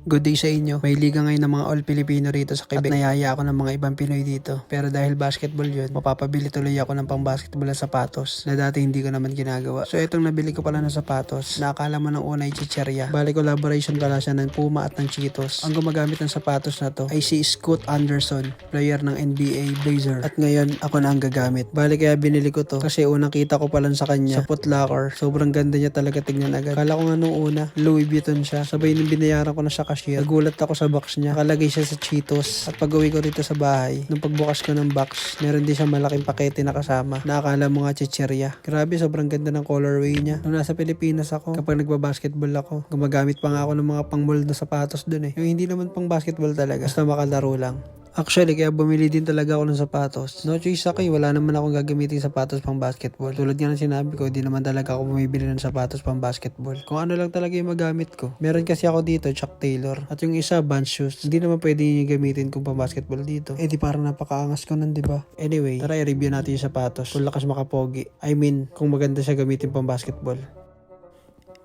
Good day sa inyo. May liga ngayon ng mga all Filipino rito sa Quebec. At nayaya ako ng mga ibang Pinoy dito. Pero dahil basketball yun, mapapabili tuloy ako ng pang basketball na sapatos na dati hindi ko naman ginagawa. So itong nabili ko pala ng sapatos na akala mo ng una ay chicherya. Bali collaboration pala siya ng Puma at ng Cheetos. Ang gumagamit ng sapatos na to ay si Scoot Anderson, player ng NBA Blazer. At ngayon ako na ang gagamit. Bali kaya binili ko to kasi unang kita ko pala sa kanya sa Foot Locker. Sobrang ganda niya talaga tignan agad. Kala ko nga nung una Louis Vuitton siya. Sabay nung binayaran ko na sa cashier. Nagulat ako sa box niya. Nakalagay siya sa Cheetos. At pag uwi ko rito sa bahay, nung pagbukas ko ng box, meron din siya malaking pakete na kasama. Nakakala mo nga chicherya. Grabe, sobrang ganda ng colorway niya. Nung nasa Pilipinas ako, kapag nagbabasketball ako, gumagamit pa nga ako ng mga pang-mold na sapatos dun eh. Yung hindi naman pang basketball talaga. Basta makalaro lang. Actually, kaya bumili din talaga ako ng sapatos. No choice ako eh. Wala naman akong gagamitin sapatos pang basketball. Tulad nga ng sinabi ko, di naman talaga ako bumibili ng sapatos pang basketball. Kung ano lang talaga yung magamit ko. Meron kasi ako dito, Chuck Taylor. At yung isa, Vans shoes. Hindi naman pwede yung gamitin ko pang basketball dito. Eh di parang napakaangas ko nun, diba? Anyway, tara i-review natin yung sapatos. Kung lakas makapogi. I mean, kung maganda siya gamitin pang basketball.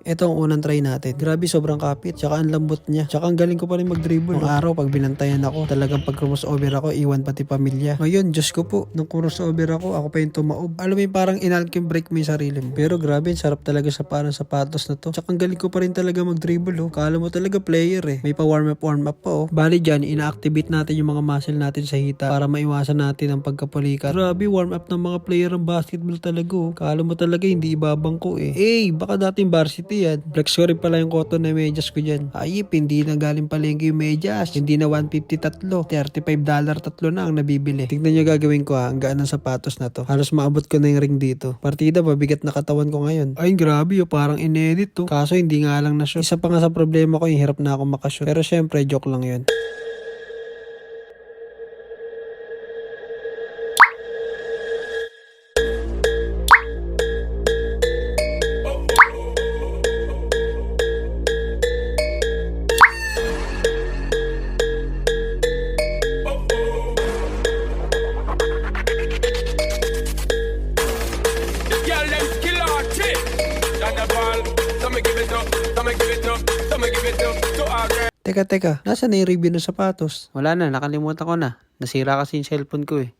Ito ang unang try natin. Grabe, sobrang kapit. Tsaka ang lambot niya. Tsaka ang galing ko pa rin mag-dribble. Nung araw, pag binantayan ako, talagang pag crossover ako, iwan pati pamilya. Ngayon, Diyos ko po, nung crossover ako pa yung tumaob. Alam mo yung parang inalkim break mo yung sarili mo. Pero grabe, sarap talaga sa parang sapatos na to. Tsaka ang galing ko pa rin talaga mag-dribble. Kala mo talaga player eh. May pa warm up pa oh. Bali dyan, ina-activate natin yung mga muscle natin sa hita para maiwasan natin ang pagkapulikat. Grabe, warm up ng mga player ng basketball talaga oh. Kala mo talaga hindi ibabang ko eh. Baka dating varsity yan. Flex ko rin pala yung cotton na medyas ko dyan. Ayip, hindi na galing palengke yung medyas. Hindi na 150 tatlo. $35 tatlo na ang nabibili. Tignan nyo gagawin ko ha. Ang gaan ng sapatos na to. Halos maabot ko na yung ring dito. Partida, mabigat na katawan ko ngayon. Ay, grabe oh. Parang inedit to. Kaso hindi nga lang na shoot. Isa pa nga sa problema ko, yung hirap na ako makashoot. Pero syempre, joke lang yun. Teka, nasa na yung review ng sapatos? Wala na, nakalimutan ko na. Nasira kasi yung cellphone ko eh.